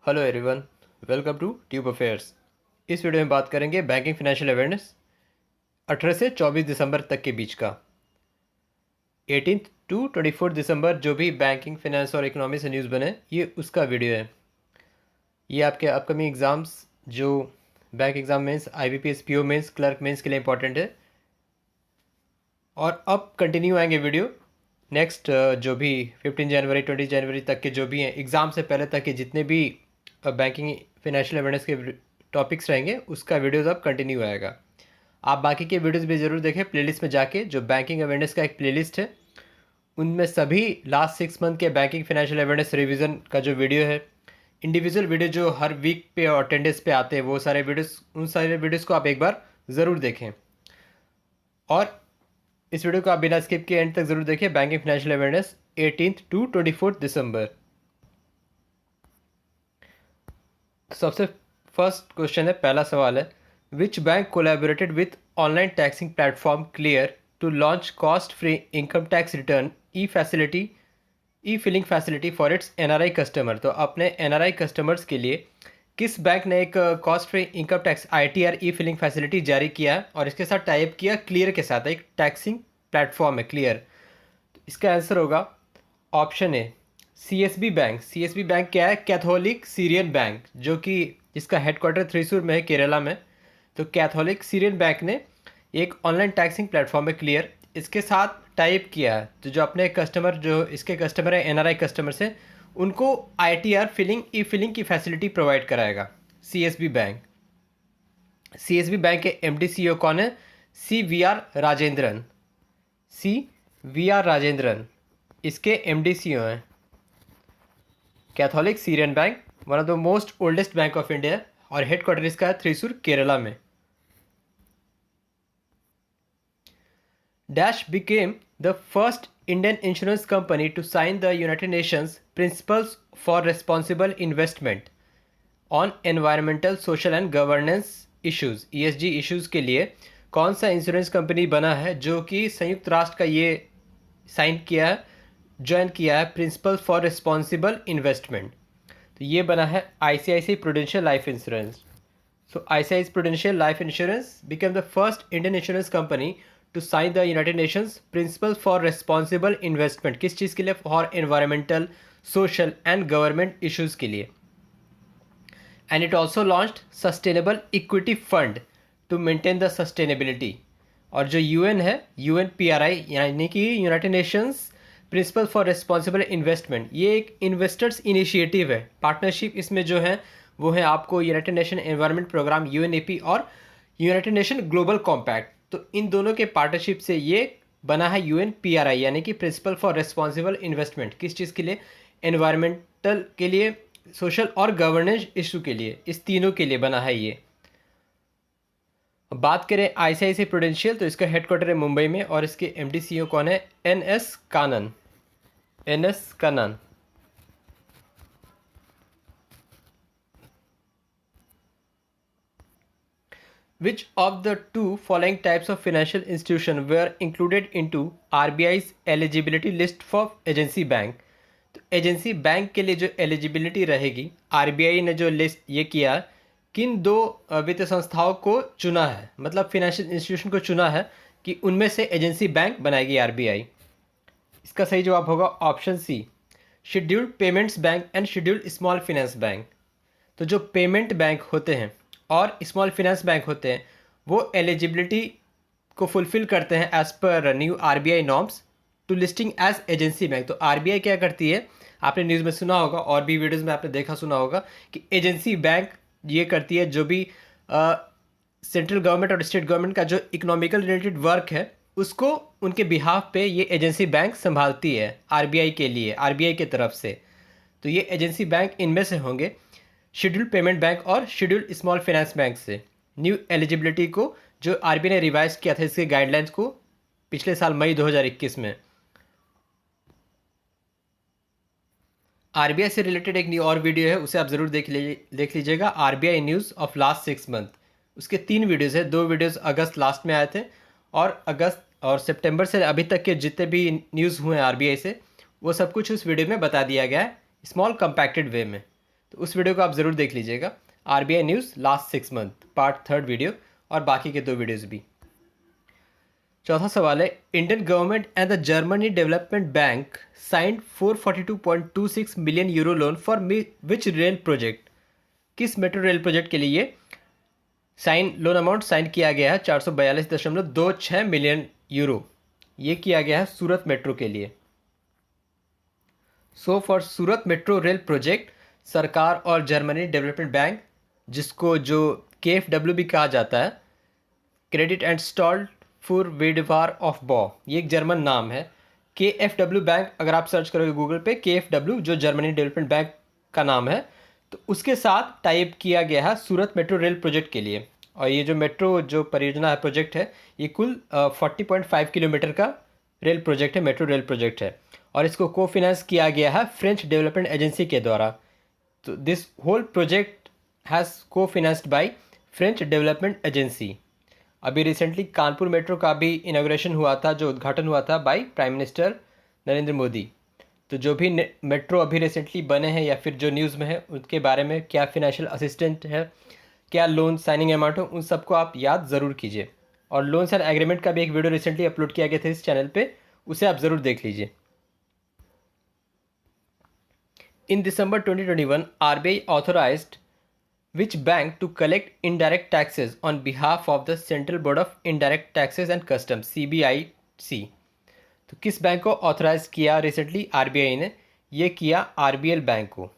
Hello everyone, welcome to tube affairs. इस video में बात करेंगे बैंकिंग फाइनेंशियल अवेयरनेस 18 से 24 दिसंबर तक के बीच का। 18 टू 24 दिसंबर जो भी बैंकिंग फाइनेंस और इकोनॉमी से न्यूज़ बने, ये उसका वीडियो है। ये आपके अपकमिंग एग्ज़ाम्स जो bank exam mains, IBPS, PO mains, clerk mains के लिए इंपॉर्टेंट है। और अब कंटिन्यू आएंगे वीडियो नेक्स्ट जो भी 15 जनवरी 20 जनवरी तक के जो भी हैं एग्ज़ाम से पहले तक के जितने भी बैंकिंग फाइनेंशियल अवेयरनेस के टॉपिक्स रहेंगे उसका वीडियोज़ अब कंटिन्यू आएगा। आप बाकी के वीडियोज़ भी ज़रूर देखें प्लेलिस्ट में जाके। जो बैंकिंग अवेयरनेस का एक प्लेलिस्ट है उनमें सभी लास्ट 6 मंथ के बैंकिंग फाइनेंशियल अवेयरनेस रिवीजन का जो वीडियो है, इंडिविजुअल वीडियो जो हर वीक पे और 10 डेज पे आते हैं, वो सारे वीडियोस, उन सारे वीडियोस को आप एक बार ज़रूर देखें। और इस वीडियो को आप बिना स्किप के एंड तक जरूर देखिए। बैंकिंग फाइनेंशियल अवेयरनेस 18 टू 24 दिसंबर। तो सबसे फर्स्ट क्वेश्चन है, पहला सवाल है, which bank collaborated with online taxing platform clear to launch cost free income tax return e filing facility for its NRI customer. तो अपने NRI कस्टमर्स के लिए किस बैंक ने एक cost free income tax ITR ई फिलिंग फैसिलिटी जारी किया और इसके साथ टाइप किया क्लियर के साथ। एक टैक्सिंग प्लेटफॉर्म है क्लियर। तो इसका आंसर होगा option A CSB bank. CSB bank क्या है? कैथोलिक सीरियन बैंक, जो कि जिसका हेडक्वार्टर थ्रिसुर में है, केरला में। तो कैथोलिक सीरियन बैंक ने एक ऑनलाइन टैक्सिंग प्लेटफॉर्म है क्लियर, इसके साथ टाइप किया है। तो जो अपने कस्टमर, जो इसके कस्टमर है NRI कस्टमर्स हैं, उनको ITR फिलिंग ई फिलिंग की फैसिलिटी प्रोवाइड कराएगा CSB बैंक। CSB बैंक के MD CEO कौन है? CVR राजेंद्रन। CVR राजेंद्रन इसके MD CEO हैं। Catholic Syrian bank, one of the most oldest bank of India, और हेडक्वार्टर इसका है थ्रिसुर, केरला में। Dash became the first Indian insurance company to sign the United Nations Principles for Responsible Investment on Environmental, Social and Governance Issues ESG issues के लिए कौन सा insurance company बना है जो कि संयुक्त राष्ट्र का ये साइन किया है, ज्वाइन किया है, प्रिंसिपल फॉर रिस्पॉन्सिबल इन्वेस्टमेंट। तो ये बना है ICICI Prudential Life Insurance. So ICICI Prudential Life Insurance became the first Indian insurance company to sign the United Nations Principles for Responsible Investment। किस चीज़ के लिए? For environmental, social and government issues के लिए। And it also launched Sustainable Equity Fund to maintain the sustainability। और जो UN है, UNPRI यानी कि United Nations principle for responsible investment, ये एक इन्वेस्टर्स इनिशिएटिव है। पार्टनरशिप इसमें जो है वो है आपको United Nation environment programme UNEP और यूनाइटेड नेशन ग्लोबल कॉम्पैक्ट। तो इन दोनों के पार्टनरशिप से ये बना है UNPRI यानी कि प्रिंसिपल फॉर रिस्पॉन्सिबल इन्वेस्टमेंट। किस चीज़ के लिए? एनवायरमेंटल के लिए, सोशल और गवर्नेंस इशू के लिए, इस तीनों के लिए बना है ये। बात करें ICICI प्रूडेंशियल, तो इसका हेडक्वार्टर है मुंबई में और इसके MD CEO कौन है? NS Kanan. NS Kanan. Which of the two following types of financial institution were included into RBI's eligibility list for agency bank? तो एजेंसी बैंक के लिए जो एलिजिबिलिटी रहेगी, RBI ने जो लिस्ट ये किया, किन दो वित्तीय संस्थाओं को चुना है, मतलब फिनेंशियल इंस्टीट्यूशन को चुना है कि उनमें से एजेंसी बैंक बनाएगी RBI। इसका सही जवाब होगा option C, scheduled payments bank and scheduled small finance bank. तो जो पेमेंट बैंक होते हैं और स्मॉल फाइनेंस बैंक होते हैं वो एलिजिबिलिटी को फुलफिल करते हैं एज पर new RBI norms to listing as agency bank. तो RBI क्या करती है, आपने न्यूज़ में सुना होगा और भी वीडियोज़ में आपने देखा सुना होगा कि एजेंसी बैंक ये करती है जो भी सेंट्रल गवर्नमेंट और स्टेट गवर्नमेंट का जो इकोनॉमिकल रिलेटेड वर्क है उसको उनके बिहाफ पे ये एजेंसी बैंक संभालती है RBI के लिए, RBI की तरफ से। तो ये एजेंसी बैंक इनमें से होंगे, शेड्यूल्ड पेमेंट बैंक और शेड्यूल्ड स्मॉल फाइनेंस बैंक से। न्यू एलिजिबिलिटी को जो RBI ने रिवाइज किया था इसके गाइडलाइंस को पिछले साल मई 2021 में। RBI से रिलेटेड एक न्यू और वीडियो है, उसे आप ज़रूर देख लीजिएगा, RBI news of last 6 month. उसके 3 वीडियोज़ है, 2 वीडियोज़ अगस्त लास्ट में आए थे और अगस्त और सितंबर से अभी तक के जितने भी न्यूज़ हुए हैं RBI से वो सब कुछ उस वीडियो में बता दिया गया है स्मॉल कम्पैक्टेड वे में। तो उस वीडियो को आप ज़रूर देख लीजिएगा। RBI news last 6 month part 3 video और बाकी के 2 वीडियोज़ भी। चौथा सवाल है, Indian government and the Germany development bank signed 442.26 million euro loan for which rail project. किस मेट्रो रेल प्रोजेक्ट के लिए लोन अमाउंट साइन किया गया है? 442.26 मिलियन यूरो। ये किया गया है सूरत मेट्रो के लिए। So for Surat metro rail project, सरकार और जर्मनी डेवलपमेंट बैंक, जिसको जो KfW भी कहा जाता है, क्रेडिट एंड स्टॉल्ट फॉर वेडवार ऑफ बॉ, ये एक जर्मन नाम है। KfW बैंक अगर आप सर्च करोगे गूगल पे, KfW जो जर्मनी डेवलपमेंट बैंक का नाम है, तो उसके साथ टाइप किया गया है सूरत मेट्रो रेल प्रोजेक्ट के लिए। और ये जो मेट्रो जो परियोजना है, प्रोजेक्ट है, ये कुल 40.5 किलोमीटर का रेल प्रोजेक्ट है, मेट्रो रेल प्रोजेक्ट है। और इसको को फिनेंस किया गया है फ्रेंच डेवलपमेंट एजेंसी के द्वारा। तो दिस होल प्रोजेक्ट हैज़ को फिनेंस्ड बाय फ्रेंच डेवलपमेंट एजेंसी। अभी रिसेंटली कानपुर मेट्रो का भी इनाग्रेशन हुआ था, जो उद्घाटन हुआ था by prime minister Narendra Modi. तो जो भी मेट्रो अभी रिसेंटली बने हैं या फिर जो न्यूज़ में है, उनके बारे में क्या फिनेंशियल असिस्टेंट है, क्या लोन साइनिंग अमाउंट हो, उन सबको आप याद ज़रूर कीजिए। और लोन एंड एग्रीमेंट का भी एक वीडियो रिसेंटली अपलोड किया गया था इस चैनल पे, उसे आप ज़रूर देख लीजिए। In December 2021, RBI authorized which bank to collect indirect taxes on behalf of the Central Board of Indirect Taxes and Customs CBIC। तो किस बैंक को ऑथराइज किया रिसेंटली आरबीआई ने? ये किया आरबीएल बैंक को।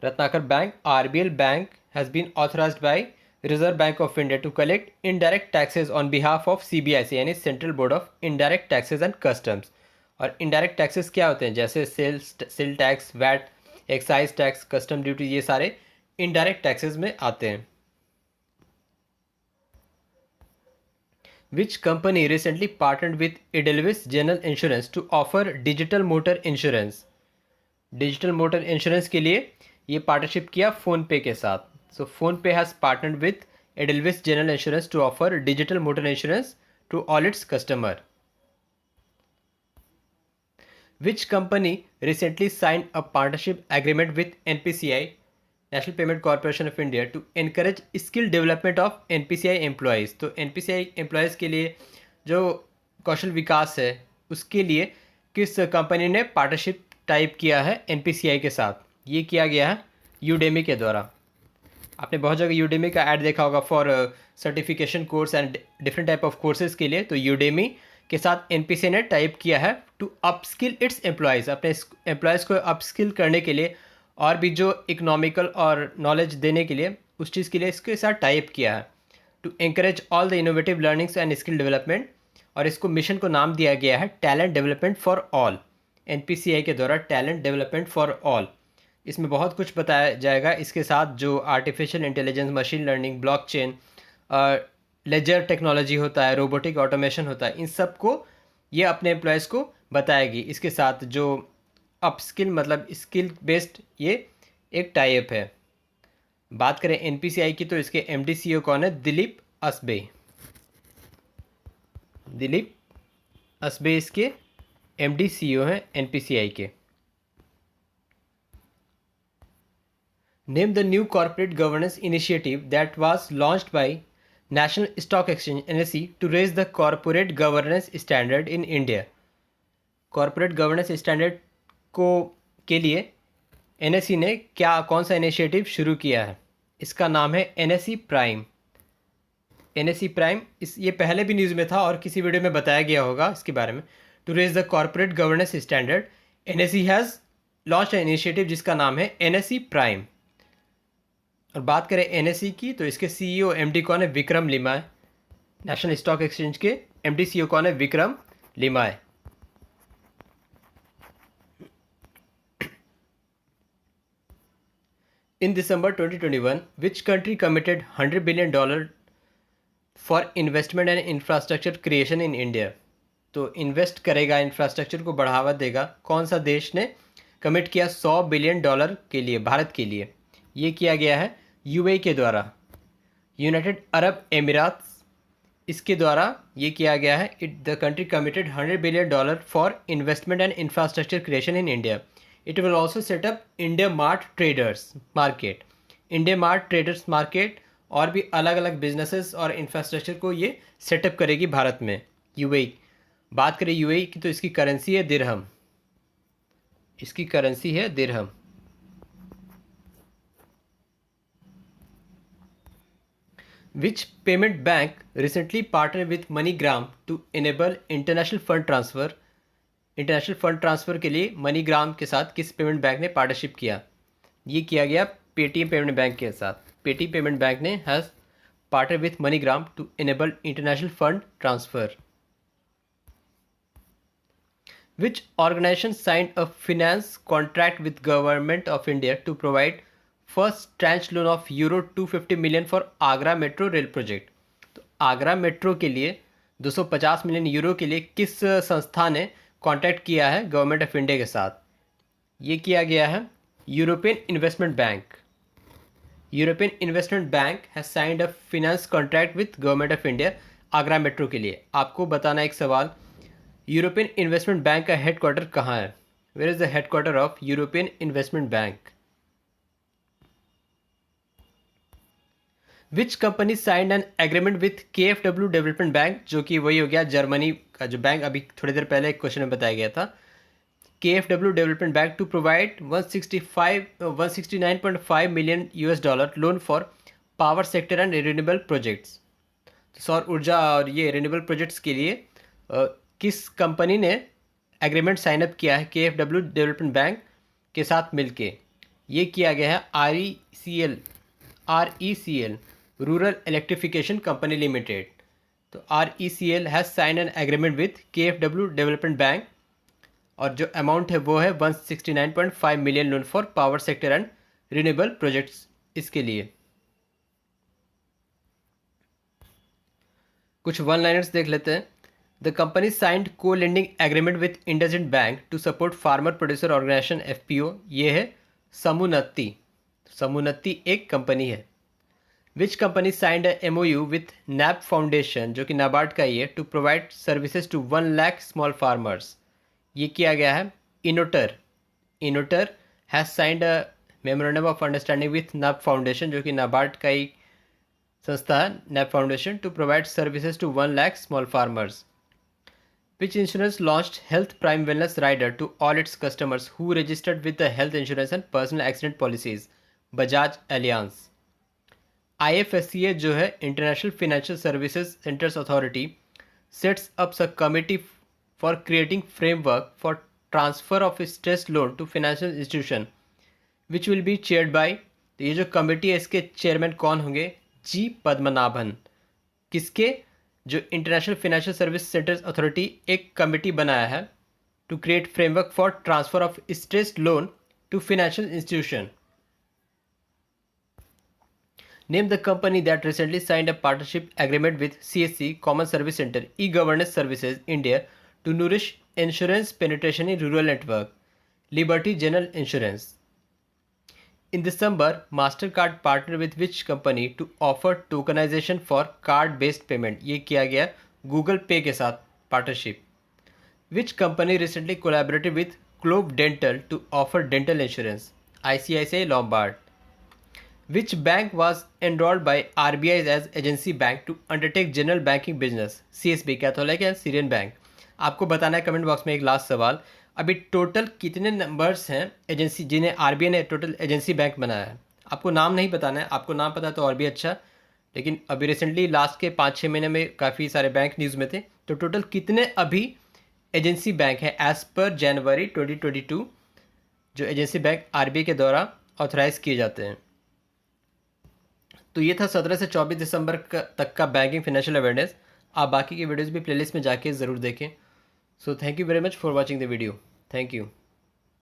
Ratnakar bank, RBL bank has been authorised by Reserve Bank of India to collect indirect taxes on behalf of CBIC यानी Central Board of Indirect Taxes and Customs. और indirect taxes क्या होते हैं? जैसे sale tax, VAT, excise tax, custom duty, ये सारे indirect taxes में आते हैं। Which company recently partnered with Edelweiss General Insurance to offer digital motor insurance? Digital motor insurance के लिए ये पार्टनरशिप किया फ़ोनपे के साथ। So PhonePe has partnered with Edelweiss General Insurance to offer digital motor insurance to all its customer. Which company recently signed a partnership agreement with NPCI, National Payment Corporation of India, to encourage skill development of NPCI employees? तो NPCI employees के लिए जो कौशल विकास है, उसके लिए किस company ने partnership type किया है NPCI के साथ? ये किया गया है यूडेमी के द्वारा। आपने बहुत जगह यूडेमी का ऐड देखा होगा for certification course and different type of courses के लिए। तो यूडेमी के साथ NPCI ने टाइप किया है टू अपस्किल इट्स एम्प्लॉयज़, अपने एम्प्लॉयज़ को अपस्किल करने के लिए और भी जो इकोनॉमिकल और नॉलेज देने के लिए, उस चीज़ के लिए इसके साथ टाइप किया है to encourage all the innovative learnings and skill development. और इसको मिशन को नाम दिया गया है talent development for all, NPCI के द्वारा टैलेंट डेवलपमेंट फॉर ऑल। इसमें बहुत कुछ बताया जाएगा। इसके साथ जो artificial intelligence, machine learning, blockchain, ledger technology होता है, रोबोटिक ऑटोमेशन होता है, इन सब को ये अपने एम्प्लॉयज़ को बताएगी। इसके साथ जो अपस्किल मतलब स्किल बेस्ड ये एक टाइप है। बात करें NPCI की, तो इसके MD CEO कौन है? दिलीप असबे। दिलीप असबे इसके MD CEO हैं NPCI के। Name the new corporate governance initiative that was launched by National Stock Exchange NSE to raise the corporate governance standard in India. Corporate governance standard को के लिए NSE ने कौन सा इनिशिएटिव शुरू किया है? इसका नाम है NSE प्राइम। NSE प्राइम ये पहले भी न्यूज़ में था और किसी वीडियो में बताया गया होगा इसके बारे में। To raise the corporate governance standard, NSE has launch initiative जिसका नाम है NSE प्राइम। और बात करें NSE की, तो इसके CEO MD कौन है? Vikram Limaye. National Stock exchange के MD CEO कौन है? Vikram Limaye. In December 2021, which country committed $100 billion for investment and infrastructure creation in India? तो इन्वेस्ट करेगा, इंफ्रास्ट्रक्चर को बढ़ावा देगा, कौन सा देश ने कमिट किया $100 बिलियन के लिए, भारत के लिए? ये किया गया है UAE के द्वारा, यूनाइटेड अरब एमिरात्स, इसके द्वारा ये किया गया है। The country committed $100 billion for investment and infrastructure creation in India. It will also set up India Mart Traders Market. India Mart Traders Market और भी अलग अलग बिजनेसेस और इंफ्रास्ट्रक्चर को ये सेटअप करेगी भारत में। यूएई, बात करें यूएई की तो इसकी करेंसी है दिरहम। इसकी करेंसी है दिरहम। Which payment bank recently partnered with MoneyGram to enable international fund transfer? International fund transfer के लिए मनीग्राम के साथ किस पेमेंट बैंक ने पार्टनरशिप किया? ये किया गया पेटीएम पेमेंट बैंक के साथ। पेटीएम पेमेंट बैंक ने has partner with MoneyGram to enable international fund transfer. Which organization signed a finance contract with Government of India to provide first tranche loan of euro 250 million for Agra metro rail project? तो Agra metro के लिए 250 million euro के लिए किस संस्था ने contact किया है गवर्नमेंट ऑफ इंडिया के साथ? ये किया गया है European investment bank. European investment bank has signed a finance contract with government of India Agra metro के लिए। आपको बताना एक सवाल, यूरोपियन इन्वेस्टमेंट बैंक का हेडक्वार्टर कहाँ है? Where is the headquarter of European investment bank? Which company signed an agreement with KfW development bank, जो कि वही हो गया जर्मनी का जो बैंक अभी थोड़ी देर पहले एक क्वेश्चन में बताया गया था। KfW development bank to provide 169.5 million $US loan for power sector and renewable projects. सौर ऊर्जा और ये रिन्यूएबल प्रोजेक्ट्स के लिए किस कंपनी ने एग्रीमेंट साइन अप किया है KfW डेवलपमेंट बैंक के साथ मिलके? ये किया गया है RECL rural electrification company limited. तो RECL has sign an agreement with KfW development bank और जो अमाउंट है वो है 169.5 मिलियन loan for power sector and renewable projects. इसके लिए कुछ वन लाइनर्स देख लेते हैं। The company signed co lending agreement with IndusInd bank to support farmer producer organisation FPO। ये है समुन्नति। समुन्नति एक कंपनी है। Which company signed a MOU विथ NAB फाउंडेशन, जो कि नाबार्ड का ही है, to provide services to 1 lakh small farmers. ये किया गया है इनोटर। इनोटर has signed a memorandum of understanding with NAB foundation, जो कि नाबार्ड का ही संस्था है, NAB foundation, to provide services to 1 lakh small farmers. Which insurance launched Health Prime Wellness Rider to all its customers who registered with the health insurance and personal accident policies? Bajaj Allianz। IFSCA जो है international financial services centres authority sets up a committee for creating framework for transfer of stress loan to financial institution which will be chaired by. तो ये जो committee है इसके chairman कौन होंगे? G Padmanabhan. किसके? जो international financial service centres authority एक कमिटी बनाया है to create framework for transfer of stress loan to financial institution. Name the company that recently signed a partnership agreement with CSC Common Service Center E-Governance Services India to nourish insurance penetration in rural network. Liberty General Insurance। In December, MasterCard partnered with which company to offer tokenization for card-based payment? ये किया गया Google Pay के साथ partnership. Which company recently collaborated with Clove Dental to offer dental insurance? ICICI Lombard। Which bank was enrolled by RBI as agency bank to undertake general banking business? CSB। Catholic या Syrian bank? आपको बताना है comment box में। एक last सवाल, अभी total कितने numbers हैं एजेंसी जिन्हें RBI ने टोटल एजेंसी बैंक बनाया है? आपको नाम नहीं बताना है, आपको नाम पता तो और भी अच्छा, लेकिन अभी रिसेंटली लास्ट के 5-6 महीने में काफ़ी सारे बैंक न्यूज़ में थे। तो टोटल कितने अभी एजेंसी बैंक है एज़ पर जनवरी 2022 जो एजेंसी बैंक RBI के द्वारा ऑथराइज़ किए जाते हैं? तो ये था 17 से 24 दिसंबर तक का बैंकिंग फाइनेंशियल अवेयरनेस। आप बाकी की वीडियोस भी प्लेलिस्ट में जाके ज़रूर देखें। So thank you very much for watching the video. Thank you.